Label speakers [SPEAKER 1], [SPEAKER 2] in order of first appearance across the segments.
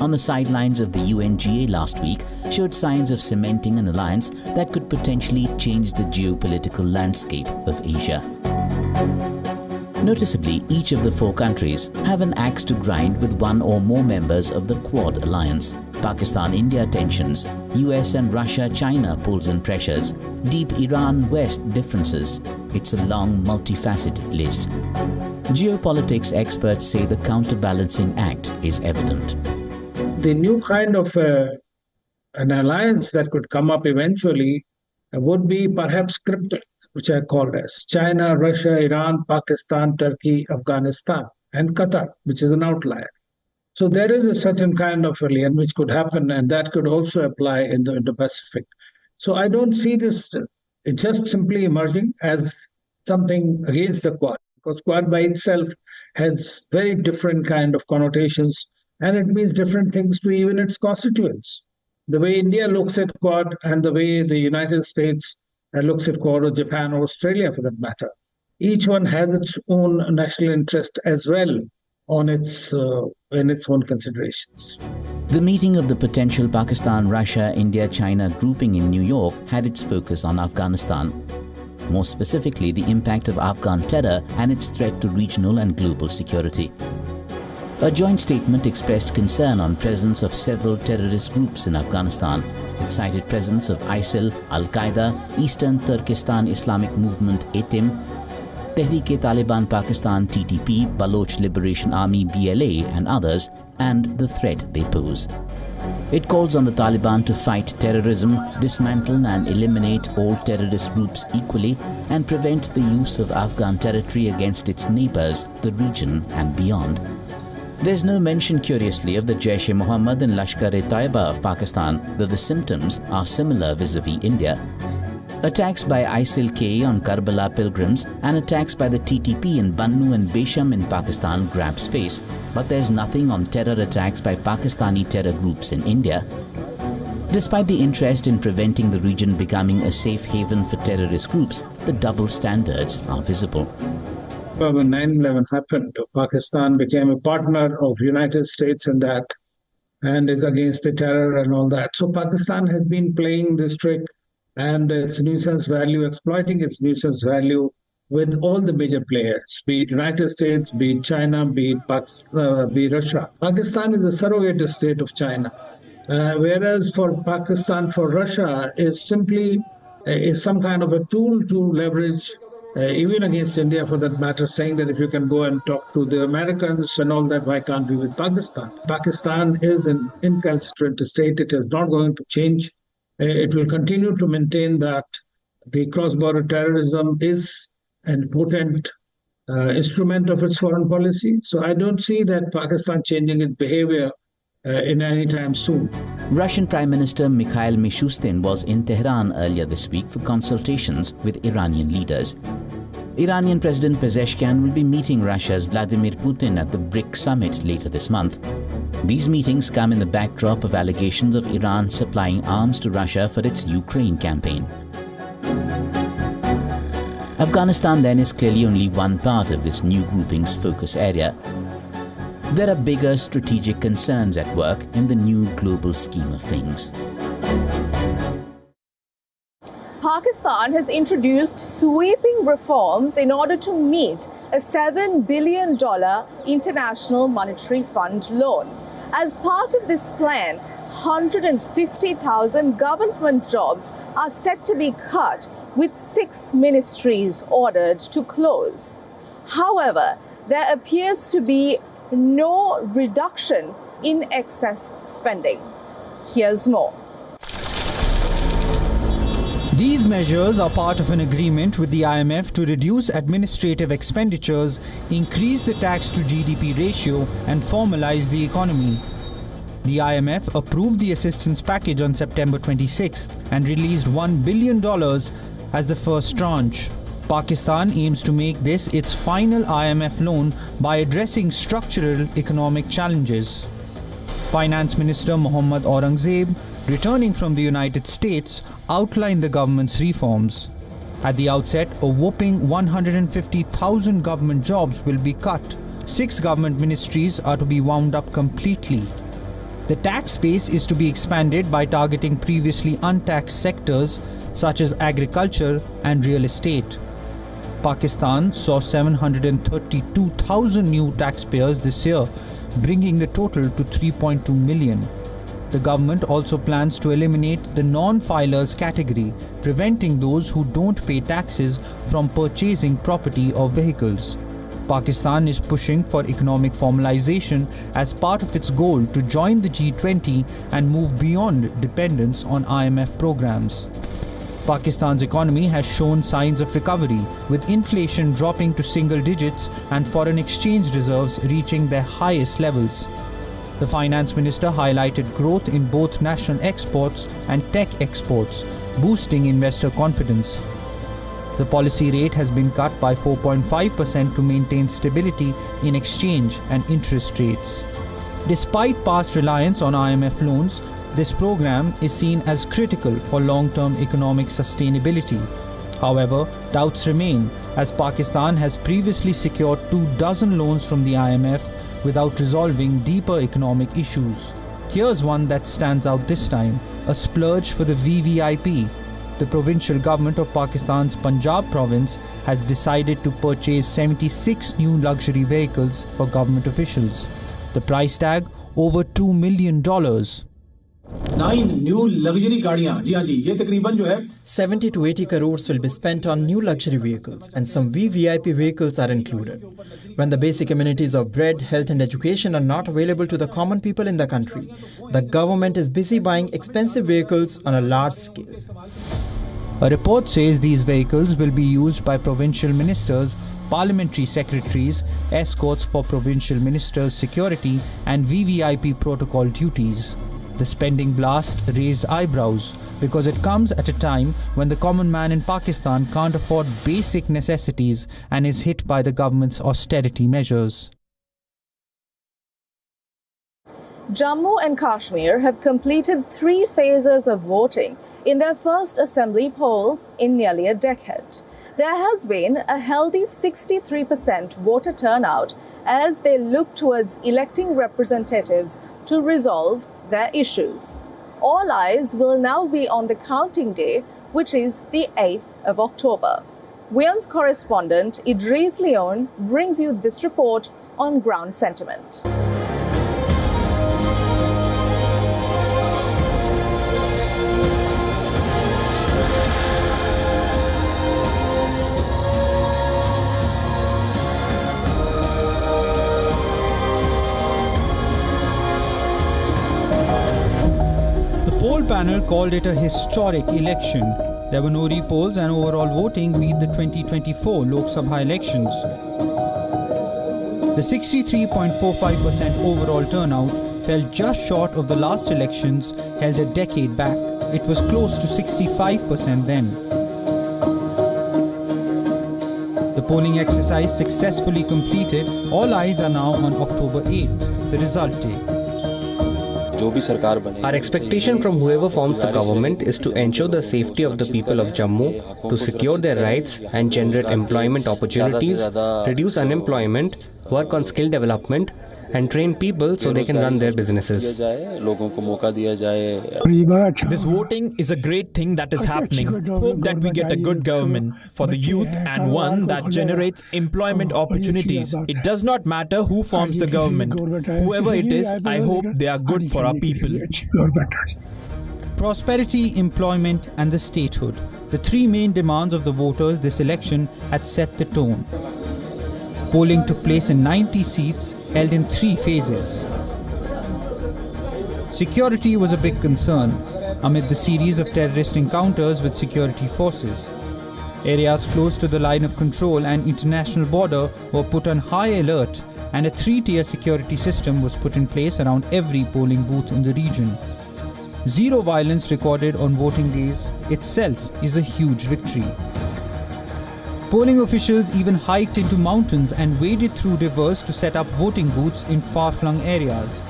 [SPEAKER 1] on the sidelines of the UNGA last week showed signs of cementing an alliance that could potentially change the geopolitical landscape of Asia. Noticeably, each of the four countries have an axe to grind with one or more members of the Quad alliance. Pakistan-India tensions, US and Russia-China pulls and pressures, deep Iran-West differences. It's a long, multifaceted list. Geopolitics experts say the counterbalancing act is evident.
[SPEAKER 2] The new kind of an alliance that could come up eventually would be perhaps cryptic, which I called as China, Russia, Iran, Pakistan, Turkey, Afghanistan, and Qatar, which is an outlier. So there is a certain kind of alliance which could happen, and that could also apply in the Indo-Pacific. So I don't see this just simply emerging as something against the Quad, because Quad by itself has very different kind of connotations, and it means different things to even its constituents. The way India looks at Quad and the way the United States looks at Quad, or Japan or Australia for that matter, each one has its own national interest as well on its in its own considerations.
[SPEAKER 1] The meeting of the potential Pakistan-Russia-India-China grouping in New York had its focus on Afghanistan. More specifically, the impact of Afghan terror and its threat to regional and global security. A joint statement expressed concern on presence of several terrorist groups in Afghanistan. It cited presence of ISIL, Al-Qaeda, Eastern Turkestan Islamic Movement ATIM, Tehreek-e-Taliban Pakistan TTP, Baloch Liberation Army BLA and others, and the threat they pose. It calls on the Taliban to fight terrorism, dismantle and eliminate all terrorist groups equally, and prevent the use of Afghan territory against its neighbors, the region and beyond. There's no mention, curiously, of the Jaish-e-Mohammed and Lashkar-e-Taiba of Pakistan, though the symptoms are similar vis-a-vis India. Attacks by ISIL-K on Karbala pilgrims and attacks by the TTP in Bannu and Besham in Pakistan grab space, but there's nothing on terror attacks by Pakistani terror groups in India. Despite the interest in preventing the region becoming a safe haven for terrorist groups, the double standards are visible.
[SPEAKER 2] When 9/11 happened, Pakistan became a partner of the United States in that and is against the terror and all that. So Pakistan has been playing this trick and its nuisance value, exploiting its nuisance value with all the major players, be it United States, be it China, be it Russia. Pakistan is a surrogate state of China, whereas for Pakistan, for Russia, is simply is some kind of a tool to leverage, even against India for that matter, saying that if you can go and talk to the Americans and all that, why can't we with Pakistan? Pakistan is an incalcitrant state. It is not going to change. It will continue to maintain that the cross-border terrorism is an potent instrument of its foreign policy. So I don't see that Pakistan changing its behavior in any time soon.
[SPEAKER 1] Russian Prime Minister Mikhail Mishustin was in Tehran earlier this week for consultations with Iranian leaders. Iranian President Pezeshkian will be meeting Russia's Vladimir Putin at the BRIC summit later this month. These meetings come in the backdrop of allegations of Iran supplying arms to Russia for its Ukraine campaign. Afghanistan then is clearly only one part of this new grouping's focus area. There are bigger strategic concerns at work in the new global scheme of things.
[SPEAKER 3] Pakistan has introduced sweeping reforms in order to meet a $7 billion International Monetary Fund loan. As part of this plan, 150,000 government jobs are set to be cut, with 6 ministries ordered to close. However, there appears to be no reduction in excess spending. Here's more.
[SPEAKER 4] These measures are part of an agreement with the IMF to reduce administrative expenditures, increase the tax to GDP ratio, and formalize the economy. The IMF approved the assistance package on September 26th and released $1 billion as the first tranche. Pakistan aims to make this its final IMF loan by addressing structural economic challenges. Finance Minister Mohammad Aurangzeb, returning from the United States, outlined the government's reforms. At the outset, a whopping 150,000 government jobs will be cut. 6 government ministries are to be wound up completely. The tax base is to be expanded by targeting previously untaxed sectors such as agriculture and real estate. Pakistan saw 732,000 new taxpayers this year, bringing the total to 3.2 million. The government also plans to eliminate the non-filers category, preventing those who don't pay taxes from purchasing property or vehicles. Pakistan is pushing for economic formalization as part of its goal to join the G20 and move beyond dependence on IMF programs. Pakistan's economy has shown signs of recovery, with inflation dropping to single digits and foreign exchange reserves reaching their highest levels. The finance minister highlighted growth in both national exports and tech exports, boosting investor confidence. The policy rate has been cut by 4.5% to maintain stability in exchange and interest rates. Despite past reliance on IMF loans, this program is seen as critical for long-term economic sustainability. However, doubts remain, as Pakistan has previously secured 24 loans from the IMF without resolving deeper economic issues. Here's one that stands out this time: a splurge for the VVIP. The provincial government of Pakistan's Punjab province has decided to purchase 76 new luxury vehicles for government officials. The price tag over $2 million.
[SPEAKER 5] 9 new luxury गाड़ियां, जी हाँ जी, ये तकरीबन जो है
[SPEAKER 6] 70 to 80 crores will be spent on new luxury vehicles, and some VVIP vehicles are included. When the basic amenities of bread, health and education are not available to the common people in the country, the government is busy buying expensive vehicles on a large scale.
[SPEAKER 4] A report says these vehicles will be used by provincial ministers, parliamentary secretaries, escorts for provincial ministers' security and VVIP protocol duties. The spending blast raised eyebrows because it comes at a time when the common man in Pakistan can't afford basic necessities and is hit by the government's austerity measures.
[SPEAKER 3] Jammu and Kashmir have completed 3 phases of voting in their first assembly polls in nearly a decade. There has been a healthy 63% voter turnout as they look towards electing representatives to resolve their issues. All eyes will now be on the counting day, which is the 8th of October. WION's correspondent Idris Leon brings you this report on ground sentiment.
[SPEAKER 4] The poll panel called it a historic election. There were no repolls and overall voting beat the 2024 Lok Sabha elections. The 63.45% overall turnout fell just short of the last elections held a decade back. It was close to 65% then. The polling exercise successfully completed. All eyes are now on October 8th, the result day.
[SPEAKER 7] Our expectation from whoever forms the government is to ensure the safety of the people of Jammu, to secure their rights and generate employment opportunities, reduce unemployment, work on skill development, and train people so they can run their businesses.
[SPEAKER 8] This voting is a great thing that is happening. Hope that we get a good government for the youth and one that generates employment opportunities. It does not matter who forms the government. Whoever it is, I hope they are good for our people.
[SPEAKER 4] Prosperity, employment and the statehood. The 3 main demands of the voters this election had set the tone. Polling took place in 90 seats held in 3 phases. Security was a big concern amid the series of terrorist encounters with security forces. Areas close to the line of control and international border were put on high alert, and a 3-tier security system was put in place around every polling booth in the region. Zero violence recorded on voting days itself is a huge victory. Polling officials even hiked into mountains and waded through rivers to set up voting booths in far-flung areas.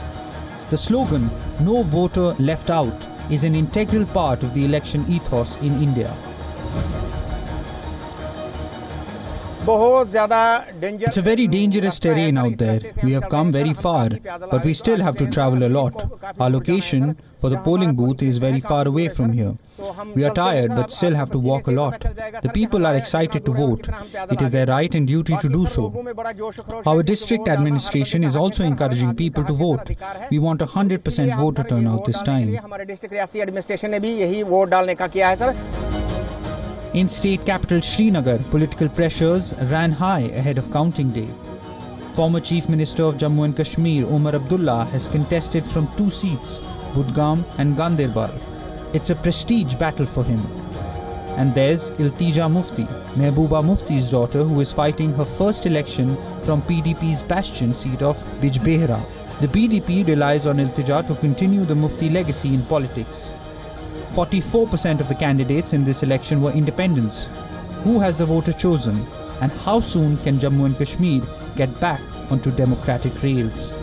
[SPEAKER 4] The slogan, "No voter left out," is an integral part of the election ethos in India. It's a very dangerous terrain out there. We have come very far, but we still have to travel a lot. Our location for the polling booth is very far away from here. We are tired but still have to walk a lot. The people are excited to vote. It is their right and duty to do so. Our district administration is also encouraging people to vote. We want 100% voter turnout this time. In state capital Srinagar, political pressures ran high ahead of counting day. Former Chief Minister of Jammu and Kashmir, Omar Abdullah, has contested from 2 seats, Budgam and Ganderbal. It's a prestige battle for him. And there's Iltija Mufti, Mehbooba Mufti's daughter, who is fighting her first election from PDP's bastion seat of Bijbehra. The PDP relies on Iltija to continue the Mufti legacy in politics. 44% of the candidates in this election were independents. Who has the voter chosen? And how soon can Jammu and Kashmir get back onto democratic rails?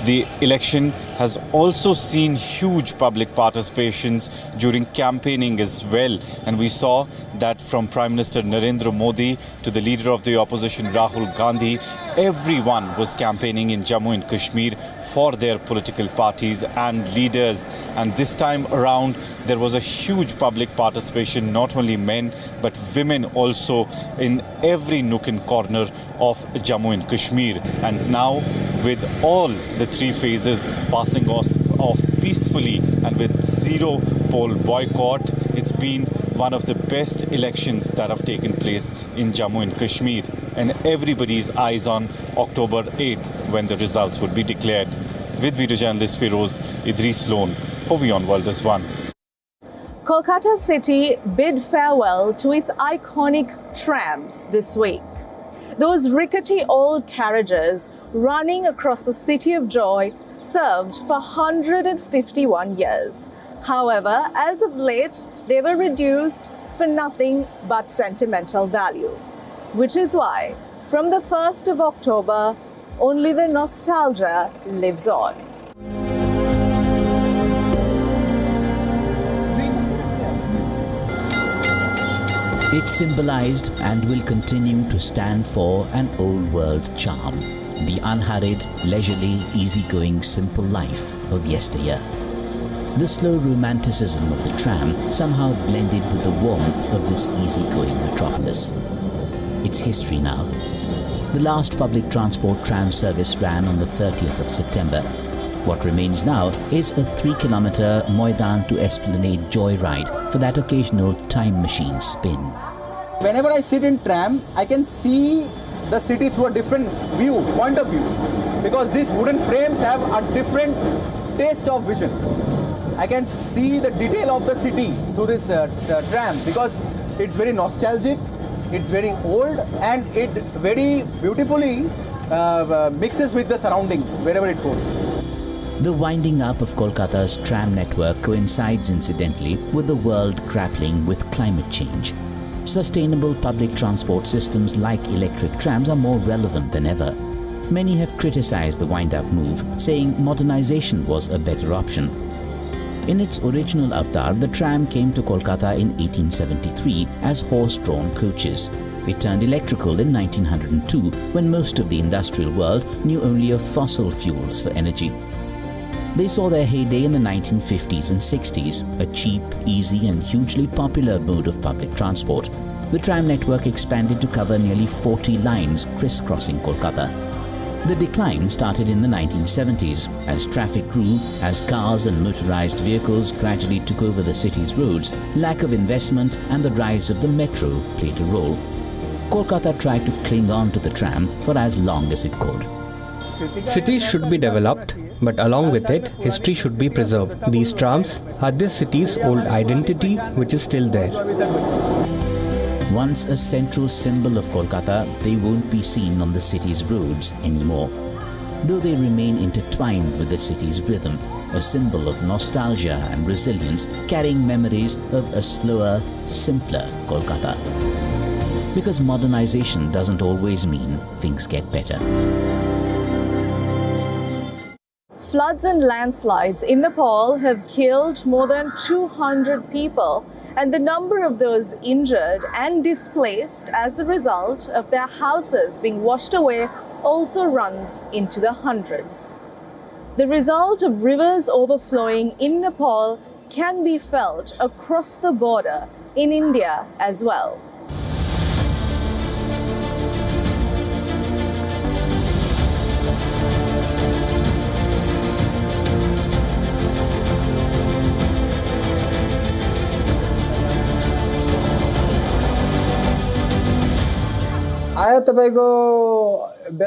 [SPEAKER 9] The election has also seen huge public participations during campaigning as well. And we saw that from Prime Minister Narendra Modi to the leader of the opposition Rahul Gandhi, everyone was campaigning in Jammu and Kashmir for their political parties and leaders. And this time around, there was a huge public participation, not only men, but women also in every nook and corner of Jammu and Kashmir. And now, with all the 3 phases passing off peacefully and with zero poll boycott, it's been one of the best elections that have taken place in Jammu and Kashmir. And everybody's eyes on October 8th when the results would be declared. With video journalist Feroz Idris Loan for WION World is One.
[SPEAKER 3] Kolkata city bid farewell to its iconic trams this week. Those rickety old carriages running across the city of joy served for 151 years. However, as of late, they were reduced for nothing but sentimental value. Which is why, from the 1st of October, only the nostalgia lives on.
[SPEAKER 1] It symbolized and will continue to stand for an old world charm, the unhurried, leisurely, easygoing, simple life of yesteryear. The slow romanticism of the tram somehow blended with the warmth of this easygoing metropolis. It's history now. The last public transport tram service ran on the 30th of September. What remains now is a 3-kilometer Moidan to Esplanade joyride for that occasional time machine spin.
[SPEAKER 10] Whenever I sit in tram, I can see the city through a different point of view, because these wooden frames have a different taste of vision. I can see the detail of the city through this tram, because it's very nostalgic, it's very old, and it very beautifully mixes with the surroundings wherever it goes.
[SPEAKER 1] The winding up of Kolkata's tram network coincides incidentally with the world grappling with climate change. Sustainable public transport systems like electric trams are more relevant than ever. Many have criticized the wind-up move, saying modernization was a better option. In its original avatar, the tram came to Kolkata in 1873 as horse-drawn coaches. It turned electrical in 1902, when most of the industrial world knew only of fossil fuels for energy. They saw their heyday in the 1950s and 60s, a cheap, easy and hugely popular mode of public transport. The tram network expanded to cover nearly 40 lines crisscrossing Kolkata. The decline started in the 1970s as traffic grew, as cars and motorized vehicles gradually took over the city's roads. Lack of investment and the rise of the metro played a role. Kolkata tried to cling on to the tram for as long as it could.
[SPEAKER 7] Cities should be developed, but along with it, history should be preserved. These trams are this city's old identity, which is still there.
[SPEAKER 1] Once a central symbol of Kolkata, they won't be seen on the city's roads anymore. Though they remain intertwined with the city's rhythm, a symbol of nostalgia and resilience, carrying memories of a slower, simpler Kolkata. Because modernization doesn't always mean things get better.
[SPEAKER 3] Floods and landslides in Nepal have killed more than 200 people and the number of those injured and displaced as a result of their houses being washed away also runs into the hundreds. The result of rivers overflowing in Nepal can be felt across the border in India as well.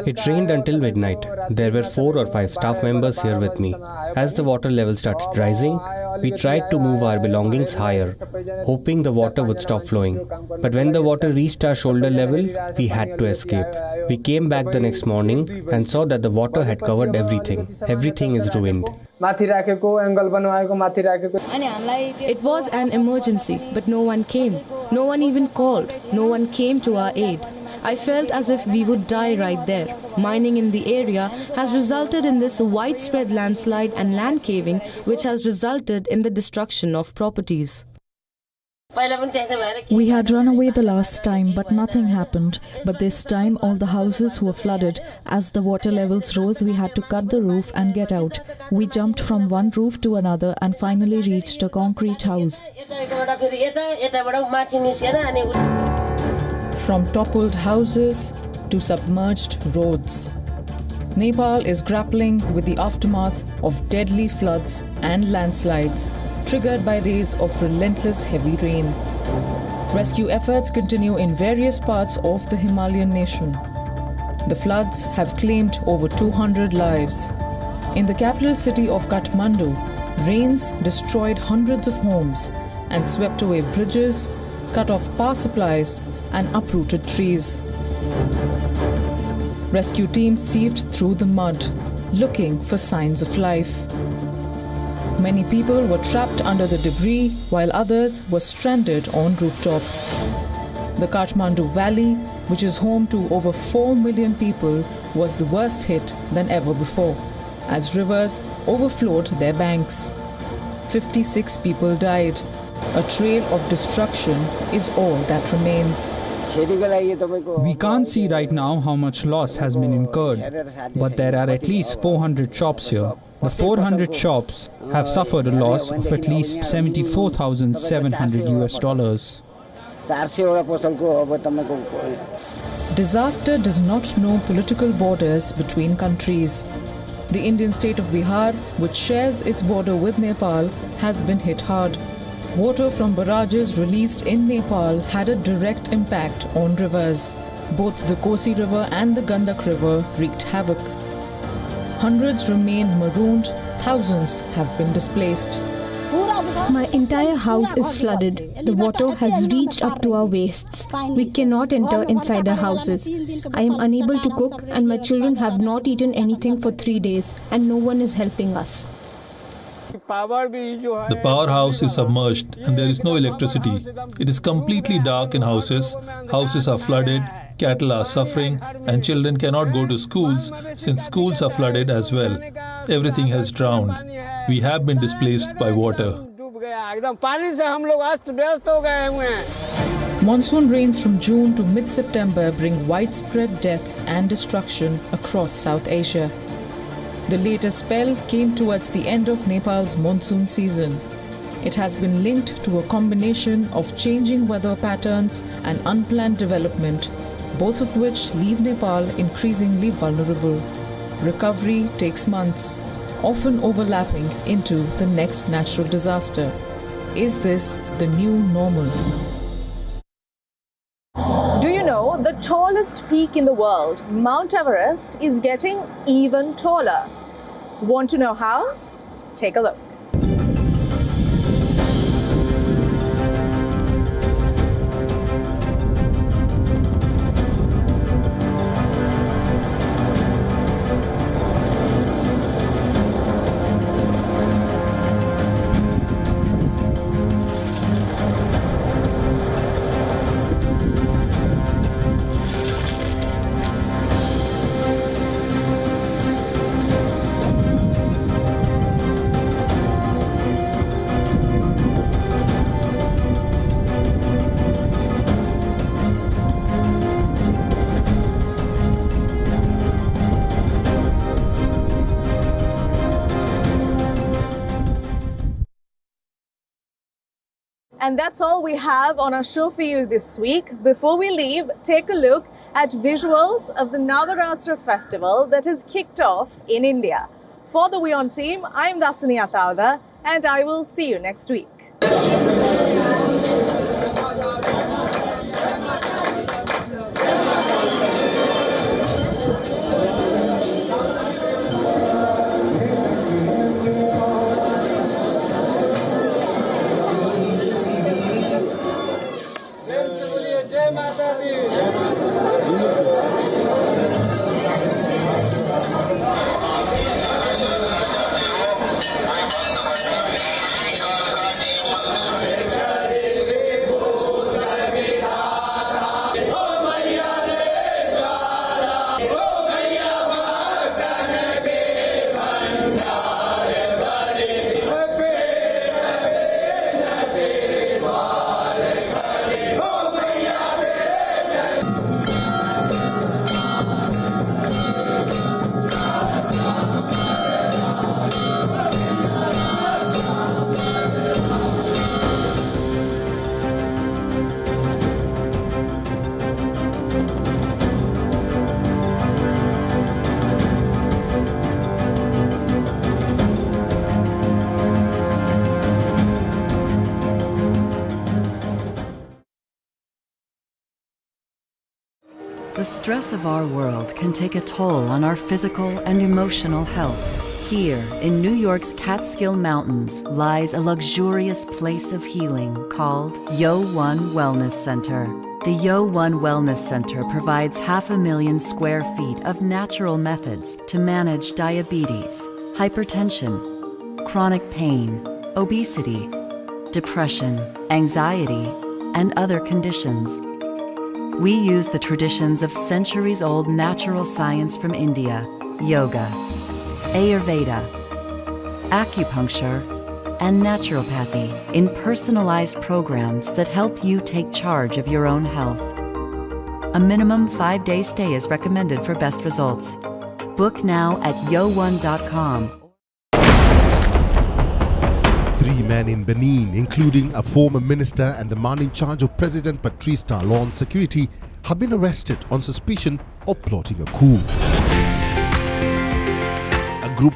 [SPEAKER 7] It rained until midnight. There were 4 or 5 staff members here with me. As the water level started rising, we tried to move our belongings higher, hoping the water would stop flowing. But when the water reached our shoulder level, we had to escape. We came back the next morning and saw that the water had covered everything. Everything is ruined.
[SPEAKER 11] It was an emergency, but no one came. No one even called. No one came to our aid. I felt as if we would die right there. Mining in the area has resulted in this widespread landslide and land caving, which has resulted in the destruction of properties.
[SPEAKER 12] We had run away the last time, but nothing happened. But this time, all the houses were flooded. As the water levels rose, we had to cut the roof and get out. We jumped from one roof to another and finally reached a concrete house.
[SPEAKER 13] From toppled houses to submerged roads, Nepal is grappling with the aftermath of deadly floods and landslides triggered by days of relentless heavy rain. Rescue efforts continue in various parts of the Himalayan nation. The floods have claimed over 200 lives. In the capital city of Kathmandu, rains destroyed hundreds of homes and swept away bridges, cut off power supplies, and uprooted trees. Rescue teams sieved through the mud, looking for signs of life. Many people were trapped under the debris, while others were stranded on rooftops. The Kathmandu Valley, which is home to over 4 million people, was the worst hit than ever before, as rivers overflowed their banks. 56 people died. A trail of destruction is all that remains.
[SPEAKER 4] We can't see right now how much loss has been incurred, but there are at least 400 shops here. The 400 shops have suffered a loss of at least $74,700 US.
[SPEAKER 13] Disaster does not know political borders between countries. The Indian state of Bihar, which shares its border with Nepal, has been hit hard. Water from barrages released in Nepal had a direct impact on rivers. Both the Kosi River and the Gandak River wreaked havoc. Hundreds remain marooned, thousands have been displaced.
[SPEAKER 14] My entire house is flooded. The water has reached up to our waists. We cannot enter inside our houses. I am unable to cook and my children have not eaten anything for 3 days and no one is helping us.
[SPEAKER 15] The powerhouse is submerged and there is no electricity. It is completely dark in houses. Houses are flooded, cattle are suffering, and children cannot go to schools since schools are flooded as well. Everything has drowned. We have been displaced by water.
[SPEAKER 13] Monsoon rains from June to mid-September bring widespread death and destruction across South Asia. The latest spell came towards the end of Nepal's monsoon season. It has been linked to a combination of changing weather patterns and unplanned development, both of which leave Nepal increasingly vulnerable. Recovery takes months, often overlapping into the next natural disaster. Is this the new normal?
[SPEAKER 3] Do you know the tallest peak in the world, Mount Everest, is getting even taller? Want to know how? Take a look. And that's all we have on our show for you this week. Before we leave, take a look at visuals of the Navaratra festival that has kicked off in India. For the WION team, I'm Dasani Atauda, and I will see you next week.
[SPEAKER 16] The stress of our world can take a toll on our physical and emotional health. Here, in New York's Catskill Mountains, lies a luxurious place of healing called WION Wellness Center. The WION Wellness Center provides 500,000 square feet of natural methods to manage diabetes, hypertension, chronic pain, obesity, depression, anxiety, and other conditions. We use the traditions of centuries-old natural science from India, yoga, Ayurveda, acupuncture, and naturopathy in personalized programs that help you take charge of your own health. A minimum 5-day stay is recommended for best results. Book now at yo1.com.
[SPEAKER 17] 3 men in Benin, including a former minister and the man in charge of President Patrice Talon's security, have been arrested on suspicion of plotting a coup.